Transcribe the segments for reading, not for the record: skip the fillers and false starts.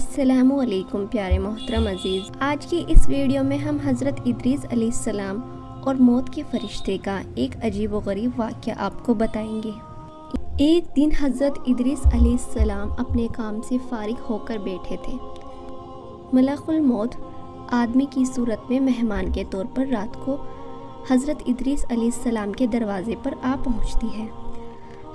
अस्सलामु अलैकुम प्यारे मोहतरम अजीज़। आज की इस वीडियो में हम हज़रत इदरीस अलैहिस्सलाम और मौत के फरिश्ते का एक अजीब व गरीब वाक़या आपको बताएंगे। एक दिन हज़रत इदरीस अलैहिस्सलाम अपने काम से फारिग होकर बैठे थे। मलकुल मौत आदमी की सूरत में मेहमान के तौर पर रात को हज़रत इदरीस अलैहिस्सलाम के दरवाज़े पर आ पहुँचती है।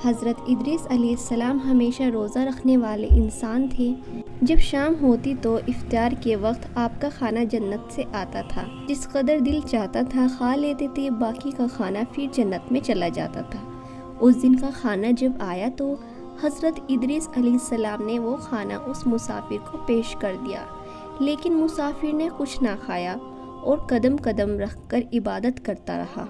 हज़रत इदरीस अलैहिस्सलाम हमेशा रोज़ा रखने वाले इंसान थे। जब शाम होती तो इफ्तार के वक्त आपका खाना जन्नत से आता था। जिस कदर दिल चाहता था खा लेते थे, बाकी का खाना फिर जन्नत में चला जाता था। उस दिन का खाना जब आया तो हज़रत इदरीस अलैहिस्सलाम ने वो खाना उस मुसाफिर को पेश कर दिया, लेकिन मुसाफिर ने कुछ ना खाया और कदम कदम रख कर इबादत करता रहा।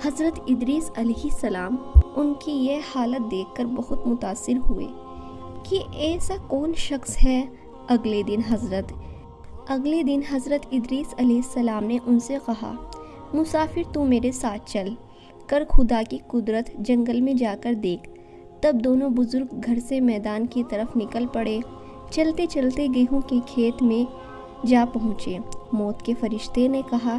हज़रत इदरीस अलैहिस्सलाम उनकी ये हालत देखकर बहुत मुतासिर हुए कि ऐसा कौन शख्स है। अगले दिन हज़रत इदरीस अलैहिस्सलाम ने उनसे कहा, मुसाफिर तू मेरे साथ चल कर खुदा की कुदरत जंगल में जाकर देख। तब दोनों बुजुर्ग घर से मैदान की तरफ निकल पड़े। चलते चलते गेहूं के खेत में जा पहुँचे। मौत के फरिश्ते ने कहा,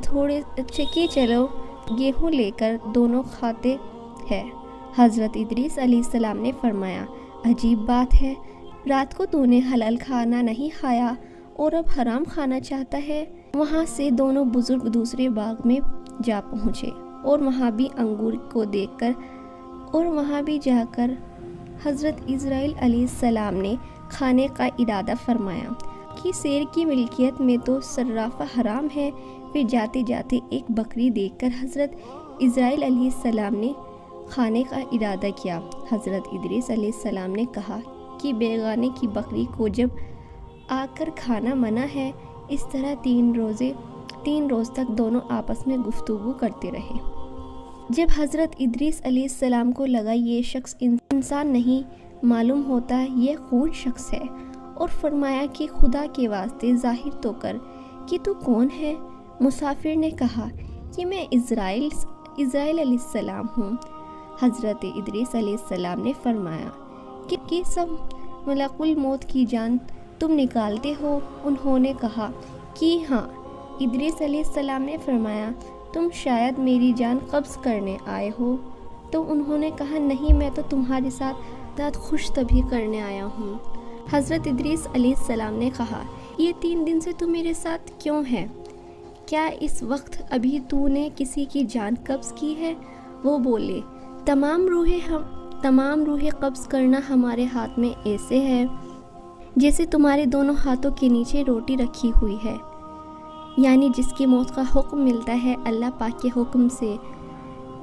थोड़े चकिए चलो, गेहूं लेकर दोनों खाते हैं। हज़रत इदरीस अलैहिस्सलाम ने फरमाया, अजीब बात है, रात को तूने हलाल खाना नहीं खाया और अब हराम खाना चाहता है। वहाँ से दोनों बुजुर्ग दूसरे बाग में जा पहुँचे और वहाँ भी अंगूर को देखकर और वहाँ भी जाकर हज़रत इज़राइल अलैहिस्सलाम ने खाने का इरादा फरमाया कि शेर की मिल्कियत में तो सर्राफा हराम है। फिर जाते जाते एक बकरी देखकर हज़रत इज़राइल अलैहिस्सलाम ने खाने का इरादा किया। हज़रत इदरीस अलैहिस्सलाम ने कहा कि बेगाने की बकरी को जब आकर खाना मना है। इस तरह तीन रोज़ तक दोनों आपस में गुफ्तगू करते रहे। जब हज़रत इदरीस अलैहिस्सलाम को लगा ये शख्स इंसान नहीं मालूम होता ये कौन शख्स है, और फरमाया कि खुदा के वास्ते ज़ाहिर तो कर कि तू कौन है। मुसाफिर ने कहा कि मैं इज़राइल अलैहिस्सलाम हूँ। हज़रत इदरीस अलैहिस्सलाम ने फरमाया कि सब मलकुल मौत की जान तुम निकालते हो। उन्होंने कहा कि हाँ। इदरीस अलैहिस्सलाम ने फरमाया, तुम शायद मेरी जान कब्ज़ करने आए हो। तो उन्होंने कहा, नहीं, मैं तो तुम्हारे साथ खुश तभी करने आया हूँ। हज़रत इदरीस अलैहिस्सलाम ने कहा, ये 3 दिन से तू मेरे साथ क्यों है? क्या इस वक्त अभी तूने किसी की जान कब्ज़ की है? वो बोले, तमाम रूहें कब्ज़ करना हमारे हाथ में ऐसे है जैसे तुम्हारे दोनों हाथों के नीचे रोटी रखी हुई है। यानी जिसकी मौत का हुक्म मिलता है अल्लाह पाक के हुक्म से,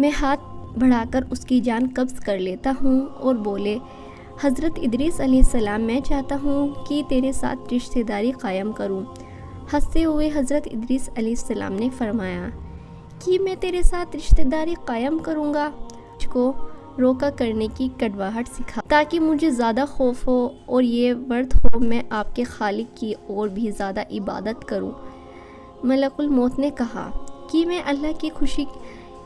मैं हाथ बढ़ाकर उसकी जान कब्ज़ कर लेता हूँ। और बोले, हज़रत इदरीस अलैहिस्सलाम, मैं चाहता हूँ कि तेरे साथ रिश्तेदारी कायम करूँ। हंसते हुए हज़रत इदरीस अलैहिस्सलाम ने फरमाया कि मैं तेरे साथ रिश्तेदारी कायम करूँगा, मुझको रोका करने की कड़वाहट सिखा ताकि मुझे ज़्यादा खौफ हो और ये वर्द हो मैं आपके खालिक की और भी ज़्यादा इबादत करूँ। मलकुल मौत ने कहा कि मैं अल्लाह की खुशी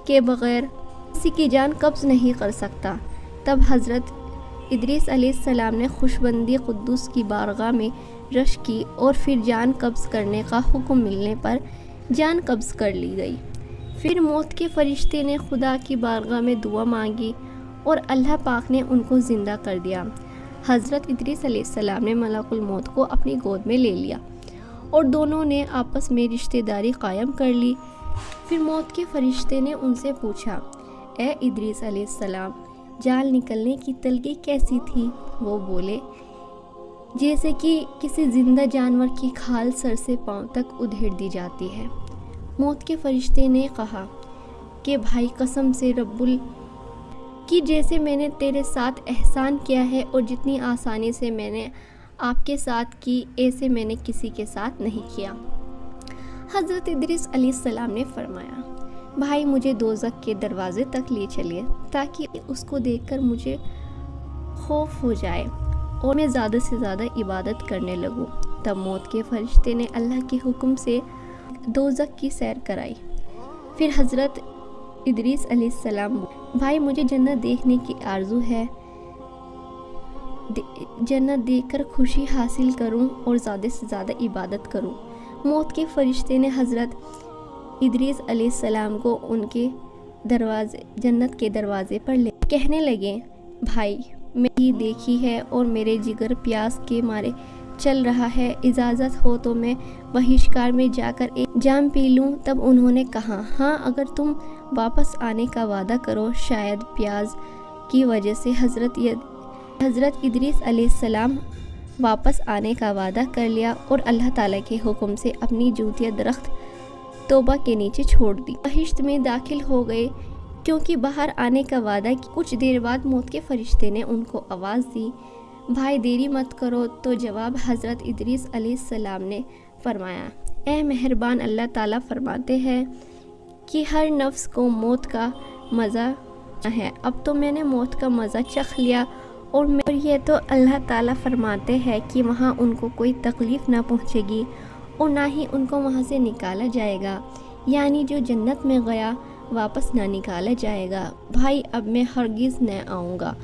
के बग़ैर किसी की जान कब्ज़ नहीं कर सकता। तब हज़रत इदरीस अलैहिस्सलाम ने खुशबंदी कुद्दूस की बारगाह में रश की और फिर जान कब्ज़ करने का हुक्म मिलने पर जान कब्ज़ कर ली गई। फिर मौत के फरिश्ते ने खुदा की बारगाह में दुआ मांगी और अल्लाह पाक ने उनको ज़िंदा कर दिया। हज़रत इदरीस अलैहिस्सलाम ने मलकुल मौत को अपनी गोद में ले लिया और दोनों ने आपस में रिश्तेदारी कायम कर ली। फिर मौत के फरिश्ते ने उनसे पूछा, ए इदरीस अलैहिस्सलाम, जान निकलने की तलगी कैसी थी? वो बोले, जैसे कि किसी ज़िंदा जानवर की खाल सर से पांव तक उधेड़ दी जाती है। मौत के फरिश्ते ने कहा कि भाई, कसम से रब्बुल कि जैसे मैंने तेरे साथ एहसान किया है और जितनी आसानी से मैंने आपके साथ की, ऐसे मैंने किसी के साथ नहीं किया। हज़रत इदरीस अलैहिस्सलाम ने फरमाया, भाई, मुझे दोज़ख के दरवाज़े तक ले चलिए ताकि उसको देखकर मुझे खौफ हो जाए और मैं ज़्यादा से ज़्यादा इबादत करने लगूँ। तब मौत के फरिश्ते ने अल्लाह के हुक्म से दोज़ख की सैर कराई। फिर हज़रत इदरीस अलैहिस्सलाम, भाई, मुझे जन्नत देखने की आरज़ू है। जन्नत देखकर खुशी हासिल करूं और ज़्यादा से ज़्यादा इबादत करूं। मौत के फरिश्ते ने हज़रत इदरीस अलैहिस्सलाम को उनके जन्नत के दरवाजे पर ले कहने लगे, भाई मैं ही देखी है और मेरे जिगर प्यास के मारे चल रहा है, इजाज़त हो तो मैं बहिष्कार में जाकर एक जाम पी लूँ। तब उन्होंने कहा, हाँ अगर तुम वापस आने का वादा करो। शायद प्याज की वजह से हज़रत इदरीस अलैहिस्सलाम वापस आने का वादा कर लिया और अल्लाह ताला के हुक्म से अपनी जूतियाँ दरख्त तोबा के नीचे छोड़ दी। बहिश्त में दाखिल हो गए क्योंकि बाहर आने का वादा किया। कुछ देर बाद मौत के फरिश्ते ने उनको आवाज़ दी, भाई देरी मत करो। तो जवाब हज़रत इदरीस अलैहिस्सलाम ने फरमाया, ए मेहरबान अल्लाह ताला फरमाते हैं कि हर नफ्स को मौत का मज़ा है। अब तो मैंने मौत का मज़ा चख लिया और ये तो अल्लाह ताला फरमाते हैं कि वहाँ उनको कोई तकलीफ़ ना पहुँचेगी और ना ही उनको वहाँ से निकाला जाएगा, यानी जो जन्नत में गया वापस ना निकाला जाएगा। भाई अब मैं हरगिज़ न आऊँगा।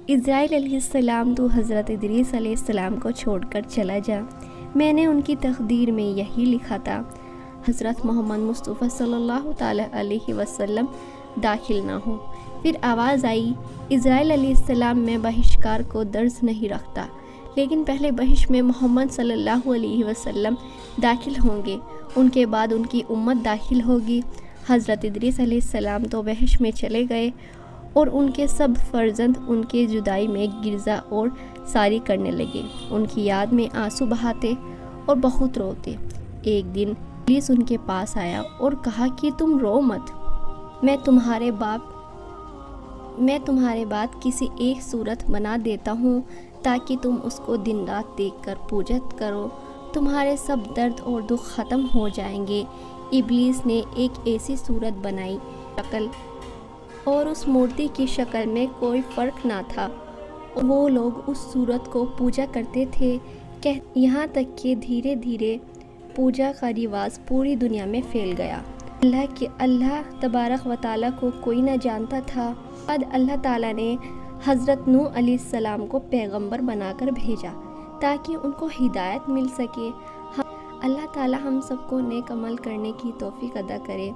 इज़राइल अलैहिस्सलाम तो हज़रत इदरीस अलैहिस्सलाम को छोड़कर चला जा, मैंने उनकी तकदीर में यही लिखा था। हज़रत मोहम्मद मुस्तफ़ा सल्लल्लाहु ताला अलैहि वसल्लम दाखिल ना हो। फिर आवाज़ आई, इज़राइल अलैहिस्सलाम में बहिष्कार को दर्ज नहीं रखता, लेकिन पहले बहिश में मोहम्मद सल्लल्लाहु अलैहि वसल्लम दाखिल होंगे, उनके बाद उनकी उम्मत दाखिल होगी। हज़रत इदरीस अलैहिस्सलाम तो बहिश में चले गए और उनके सब फर्जंद उनके जुदाई में गिरजा और सारी करने लगे, उनकी याद में आंसू बहाते और बहुत रोते। एक दिन इब्लीस उनके पास आया और कहा कि तुम रो मत, मैं तुम्हारे बाद किसी एक सूरत बना देता हूँ ताकि तुम उसको दिन रात देखकर पूजत करो, तुम्हारे सब दर्द और दुख ख़त्म हो जाएंगे। इब्लीस ने एक ऐसी सूरत बनाई शक्ल और उस मूर्ति की शक्ल में कोई फ़र्क ना था। वो लोग उस सूरत को पूजा करते थे, यहाँ तक कि धीरे धीरे पूजा का रिवाज पूरी दुनिया में फैल गया। अल्लाह तबारक व तआला को कोई न जानता था। बाद अल्लाह ताला ने हज़रत नूह अलैहिस्सलाम को पैगंबर बनाकर भेजा ताकि उनको हिदायत मिल सके। अल्लाह ताला हम सबको नेक अमल करने की तौफीक अता करे।